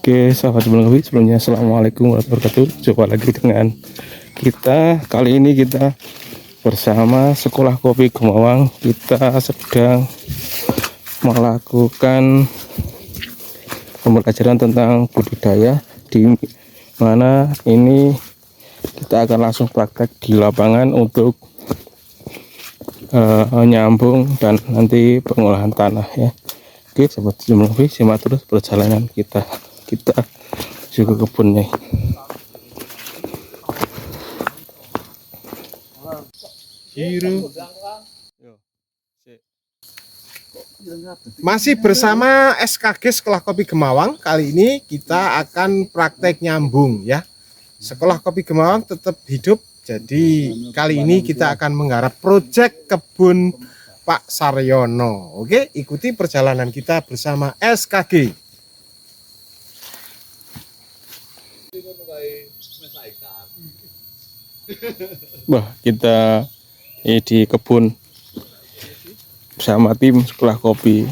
Oke, sahabat sebelumnya assalamualaikum warahmatullahi wabarakatuh. Jumpa lagi dengan kita. Kali ini kita bersama Sekolah Kopi Gemawang. Kita sedang melakukan pembelajaran tentang budidaya, di mana ini kita akan langsung praktek di lapangan untuk nyambung dan nanti pengolahan tanah ya. Oke, sahabat sebelumnya simak terus perjalanan kita juga kebunnya. Masih bersama SKG Sekolah Kopi Gemawang. Kali ini kita akan praktek nyambung ya. Sekolah Kopi Gemawang tetap hidup. Jadi kali ini kita akan menggarap proyek kebun Pak Saryono. Oke, ikuti perjalanan kita bersama SKG. Wah, kita ini di kebun bersama tim Sekolah Kopi.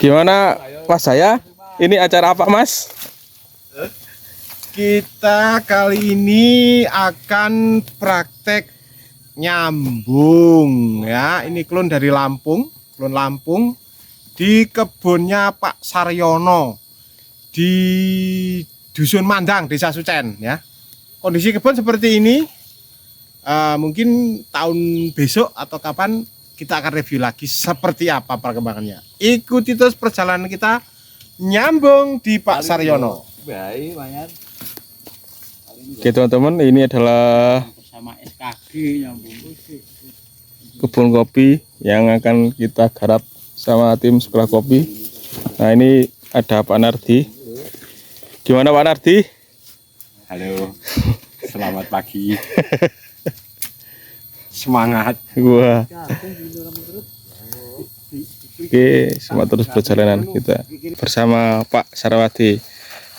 Gimana Mas saya? Ini acara apa Mas? Kita kali ini akan praktek nyambung ya. Ini klon dari Lampung, klon Lampung di kebunnya Pak Saryono di Dusun Mandang, Desa Sucen ya. Kondisi kebun seperti ini. Mungkin tahun besok atau kapan kita akan review lagi seperti apa perkembangannya. Ikuti terus perjalanan kita nyambung di Pak Saryono. Oke teman-teman, ini adalah bersama SKG nyambung kebun kopi yang akan kita garap sama tim Sekolah Kopi. Nah, ini ada Pak Nardi. Gimana Pak Nardi? Halo, selamat pagi. Semangat. Wah. Oke, semangat terus perjalanan kita bersama Pak Sarwadi.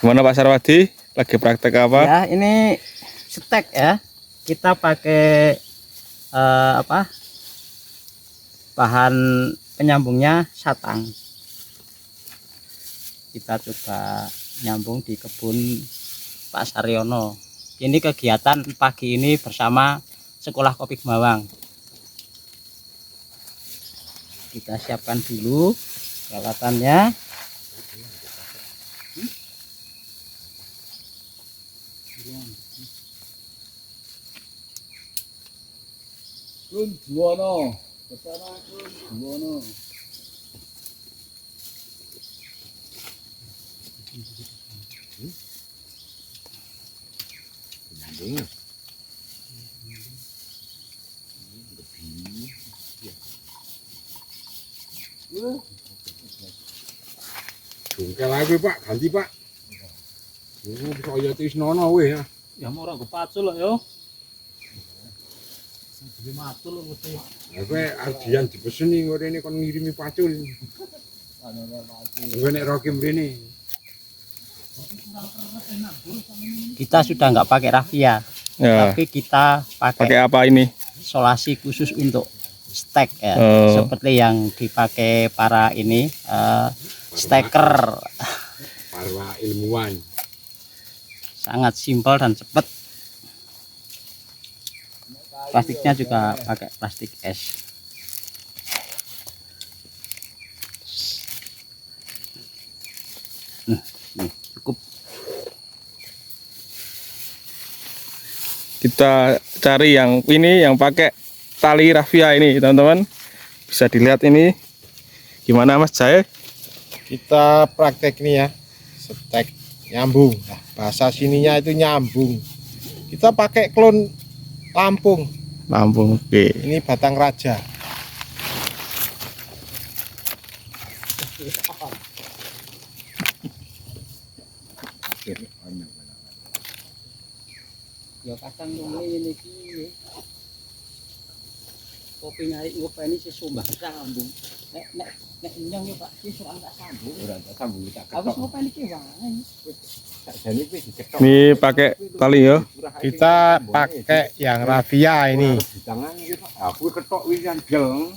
Gimana Pak Sarwadi? Lagi praktek apa? Ya, ini stek ya. Kita pakai bahan penyambungnya satang. Kita coba nyambung di kebun Pak Saryono. Ini kegiatan pagi ini bersama Sekolah Kopi Gemawang. Kita siapkan dulu peralatannya. Kun Buwono, bersama Kun Buwono. Bungkel lagi Pak, ganti Pak. Ini kaya tisnono weh ya. Ya mau ora pacul lho yo. Jadi matul lho mesti. Lah kowe ardian dipeseni ngene kon ngirimi pacul. Kowe nek rokim rene. Kita sudah nggak pakai rafia, Ya, tapi kita pakai pakai apa ini? solasi khusus untuk stek ya, Oh. seperti yang dipakai para ini steker. Para ilmuwan. Sangat simpel dan cepat. Plastiknya juga pakai plastik es. Cukup. Kita cari yang ini yang pakai tali rafia ini teman-teman. Bisa dilihat ini gimana Mas Jaya? Kita praktek nih ya, stek nyambung. Nah, bahasa sininya itu nyambung. Kita pakai klon Lampung. Lampung. Oke. Ini batang raja. Ya kadang ini kopi nyari ngopeni sesumbang sambung. nek nyong yo Pak, wis ora tak sambung. Ora tak sambung tak Aku ketok. sampai iki wae. Sakjane wis diketok. Ini pakai tali ya. Kita pakai yang rafia ini. Di tangan iki Pak. Aku ketok wis yang jel.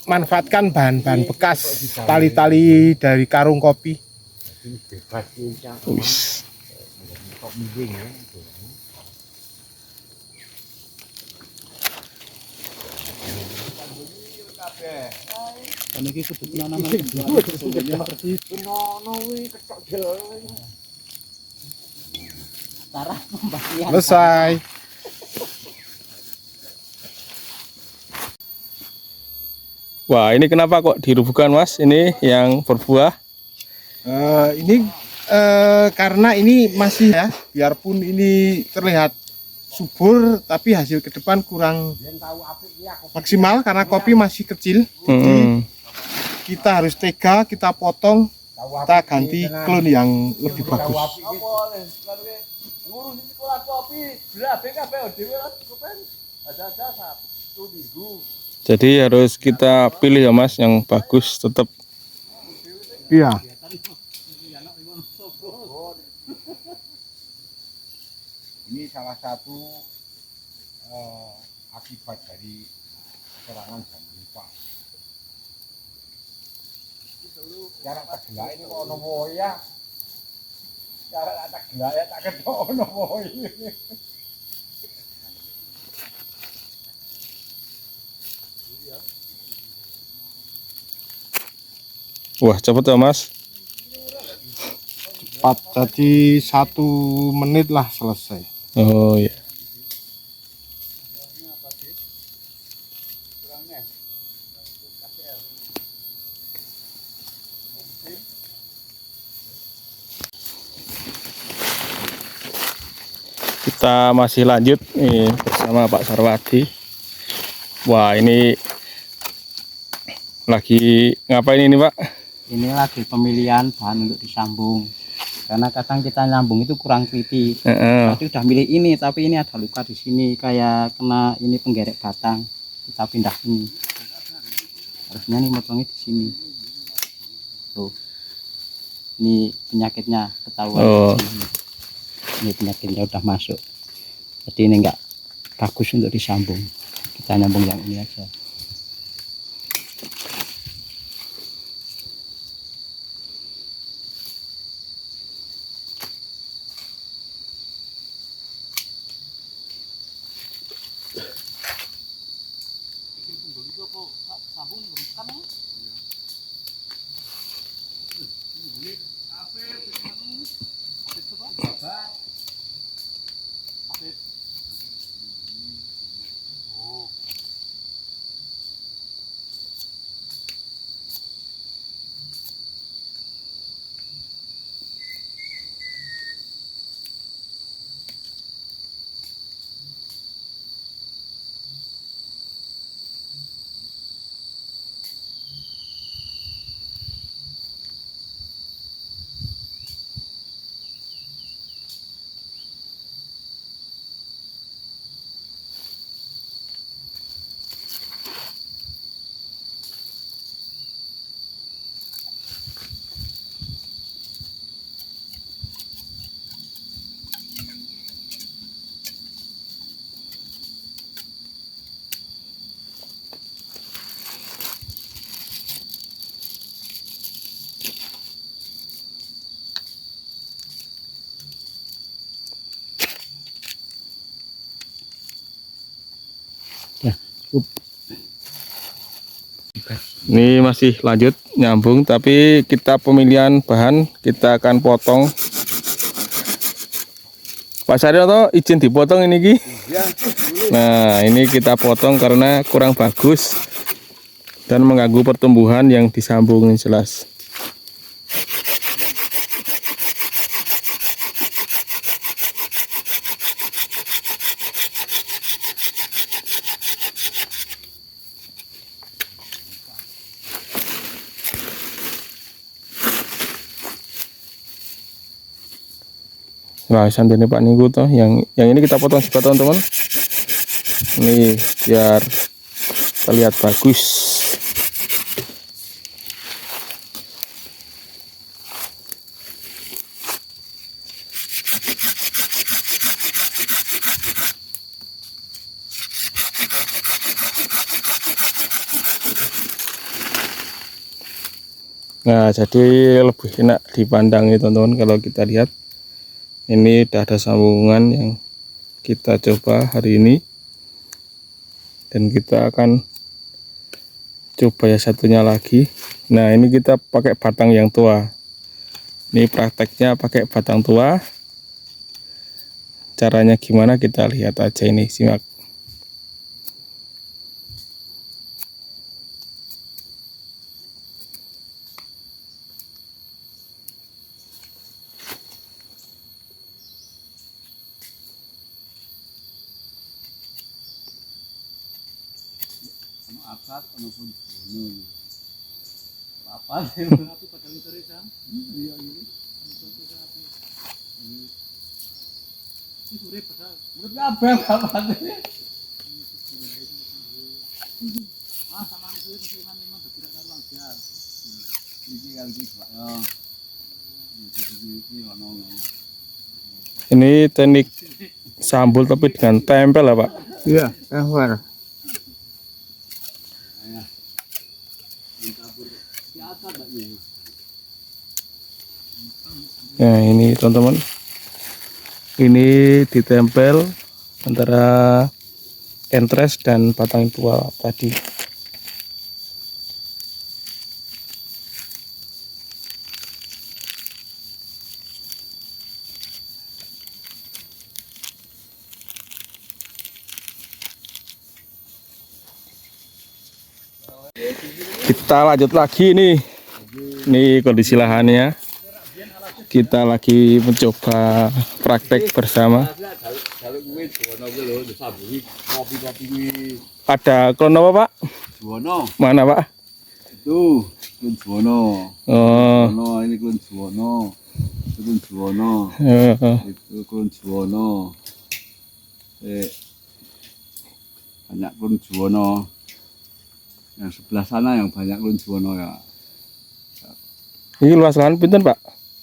Manfaatkan bahan-bahan bekas tali-tali dari karung kopi. Bebas iki. Wis. Kok miring ya. Kan iki kudu nanam. Penono wis ketok jel. Cara pembagian. Selesai. Wah, ini kenapa kok dirubuhkan Mas? Ini yang berbuah. Ini karena ini masih ya, biarpun ini terlihat subur, tapi hasil ke depan kurang maksimal karena kopi masih kecil. Hmm. Kita harus tega, kita potong, kita ganti klon yang lebih bagus. Jadi harus kita pilih ya Mas yang bagus tetap. Iya. Ini salah satu akibat dari serangan jambuka. Cara tak gelak ini kok ono woya. Cara tak gelak ya tak ketok ono woya. Wah, cepet ya Mas. Cepat, jadi 1 menit lah selesai. Oh ya. Kita masih lanjut nih bersama Pak Sarwadi. Wah, ini lagi ngapain ini Pak? Ini lagi pemilihan bahan untuk disambung. Karena kadang kita nyambung itu kurang kritis. Heeh. Tadi udah milih ini, tapi ini ada luka di sini kayak kena ini penggerek batang. Kita pindah sini. Harusnya nih motongnya di sini. Tuh. Ini penyakitnya ketahuan. Oh. Di sini. Ini penyakitnya udah masuk. Jadi ini enggak bagus untuk disambung. Kita nyambung yang ini aja. Ini masih lanjut nyambung, tapi kita pemilihan bahan kita akan potong. Pak Saryono izin dipotong ini Ki. Nah, ini kita potong karena kurang bagus dan mengganggu pertumbuhan yang disambung jelas. Nah, santini Pak Niku toh, yang ini kita potong juga teman-teman. Ini biar terlihat bagus. Nah, jadi lebih enak dipandang ya teman-teman. Kalau kita lihat ini udah ada sambungan yang kita coba hari ini, dan kita akan coba ya satunya lagi. Nah, ini kita pakai batang yang tua. Ini prakteknya pakai batang tua. Caranya gimana kita lihat aja, ini simak. Akad maupun gunung. Apa sih? Tapi pada mitore kan? Iya ini. Ini sore pada urip kabeh kapan. Ah sama itu kesulitan memang tidak karuan jar. Iki kali iki, Pak. Yo. Iki ono. Ini teknik sambul tapi dengan tempel ya Pak. Iya, tempel. Nah, ini teman-teman, ini ditempel antara entres dan batang tua tadi. Kita lanjut lagi nih. Ini kondisi lahannya. Kita lagi mencoba praktek bersama. Ada klon apa Pak? Juwono. Mana Pak? Itu klon Juwono. Oh, Juwono, ini klon Juwono. Itu klon Juwono. Itu klon Juwono. Banyak klon Juwono. Yang sebelah sana yang banyak klon Juwono ya. ini luas lahan pinten Pak?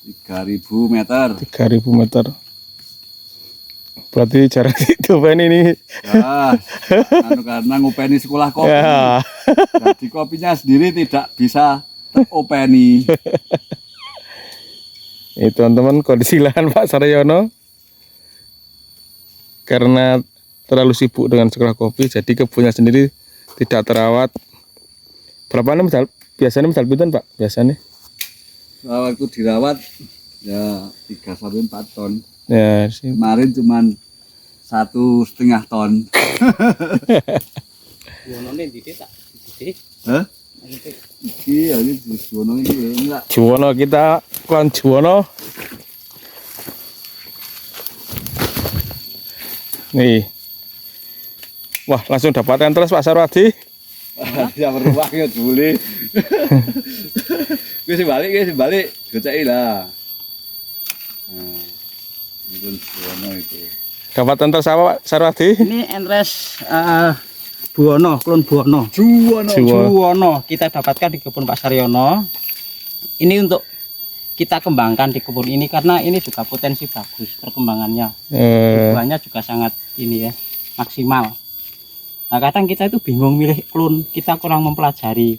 3.000 meter. 3.000 meter. Berarti jarak coba ini. Ya, karena ngopeni sekolah kopi. Ya. Jadi kopinya sendiri tidak bisa teropeni. Ini teman-teman kondisi lahan Pak Saryono. Karena terlalu sibuk dengan sekolah kopi, jadi kebunnya sendiri tidak terawat. Berapa misal biasanya misal pinten Pak? Biasanya? Waktu dirawat ya 3-4 ton. Ya, sih. Kemarin cuman 1,5 ton. Juwono di tak di Hah? Iya, ini Juwono ini enggak. Juwono, kita klon Juwono. Nih. Wah, langsung dapat entres Pak Sarwadi. Ya berubah ya boleh. Wis balik, goceki lah. Nah, itu Juwono itu. Dapat entres apa Pak Sarwadi? Ini entres Buwono, klon Buwono. Juwono. Juwono kita dapatkan di kebun Pak Saryono. Ini untuk kita kembangkan di kebun ini karena ini juga potensi bagus perkembangannya. Buahnya juga sangat ini ya, maksimal. Nah, kadang kita itu bingung milih klon, kita kurang mempelajari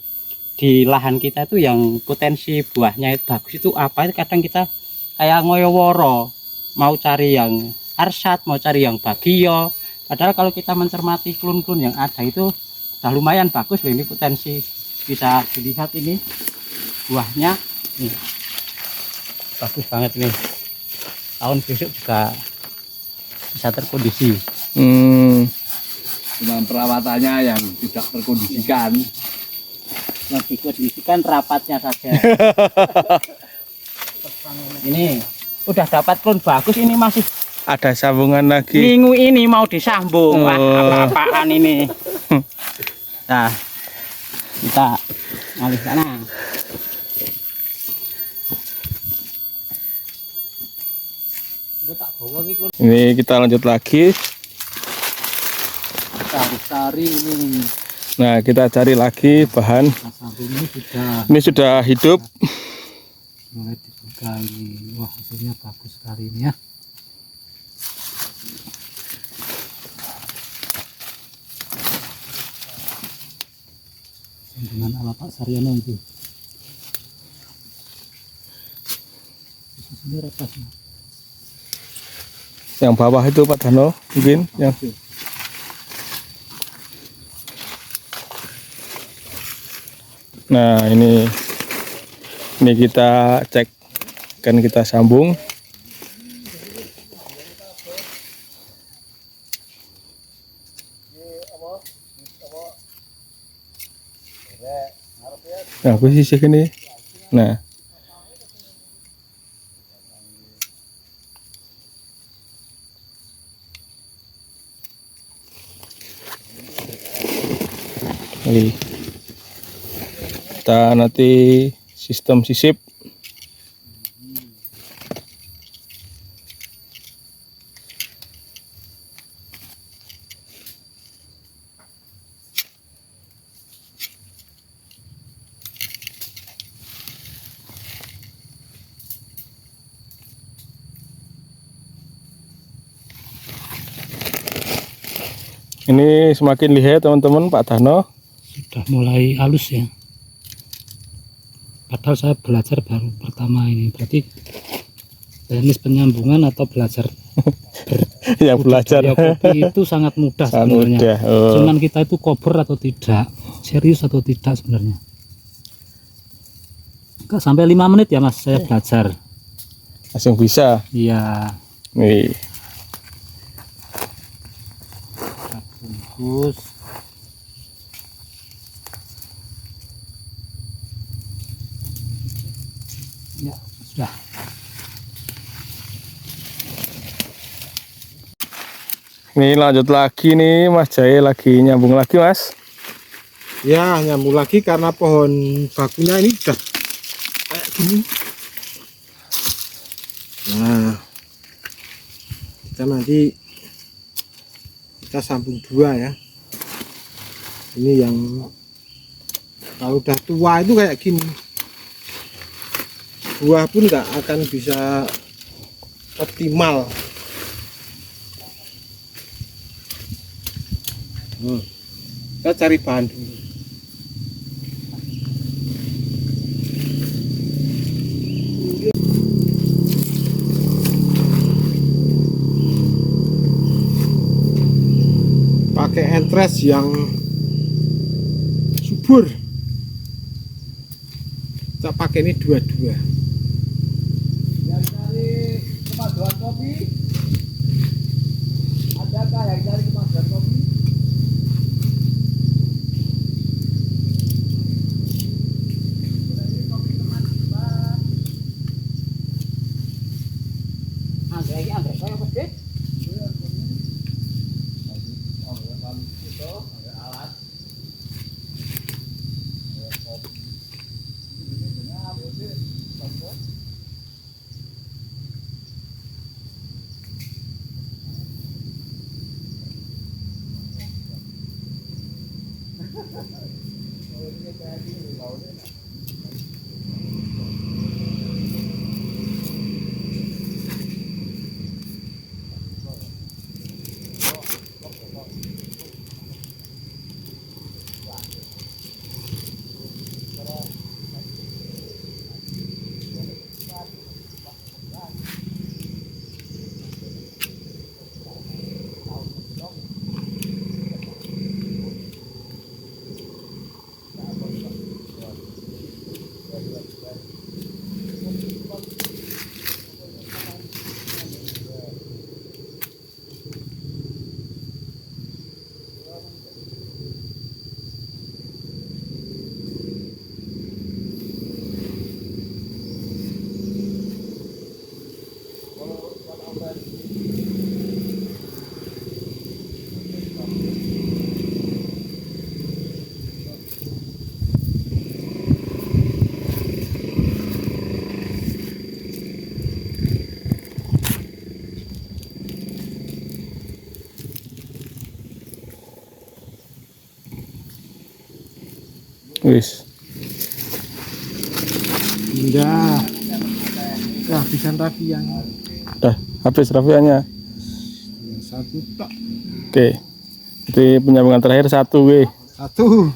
di lahan kita itu yang potensi buahnya itu bagus itu apa. Kadang kita kayak ngoyoworo, mau cari yang arsat, mau cari yang bagio. Padahal kalau kita mencermati klon-klon yang ada itu udah lumayan bagus loh, ini potensi. Bisa dilihat ini buahnya nih, bagus banget ini. Tahun besok juga bisa terkondisi. Cuma perawatannya yang tidak terkondisikan. Yang dikondisikan rapatnya saja. Ini udah dapat klon bagus, ini masih Ada sambungan lagi. minggu ini mau disambung. Wah, apa-apaan ini. Nah, kita alih sana. Gue tak bawa lagi klon Ini kita lanjut lagi. sari ini. Nah, kita cari lagi bahan. Sambung ini Ini sudah hidup. mulai dibuka ini. Wah, hasilnya bagus sekali ini ya. Dengan ala Pak Saryono itu. Yang bawah itu Pak Dano mungkin yang nah ini kita cek, kan kita sambung. Nah posisi ini, nah ini kita nanti sistem sisip. Ini semakin lihat teman-teman, Pak Dano sudah mulai halus ya. Padahal saya belajar baru pertama ini, berarti teknis penyambungan atau belajar yang belajar kopi itu sangat mudah sebenarnya. mudah. Oh. Cuman kita itu cover atau tidak, serius atau tidak sebenarnya. Enggak sampai 5 menit ya Mas, saya belajar. Langsung bisa. Iya. Nih. Bungkus. Ya, sudah. Ini lanjut lagi nih Mas Jaya, lagi nyambung lagi Mas. Ya, nyambung lagi karena pohon bakunya ini udah kayak gini. Nah, kita sambung 2 ya. Ini yang kalau udah tua itu kayak gini, buah pun nggak akan bisa optimal. Kita cari bahan dulu. Pakai entres yang subur. Kita pakai ini 22. Yang cari kemajuan kopi, adakah yang cari kemajuan kopi? Wis. Indah. Nah, bisa rafian. Udah habis rafiannya. Satu tak. Oke. Jadi penyambungan terakhir 1 Satu.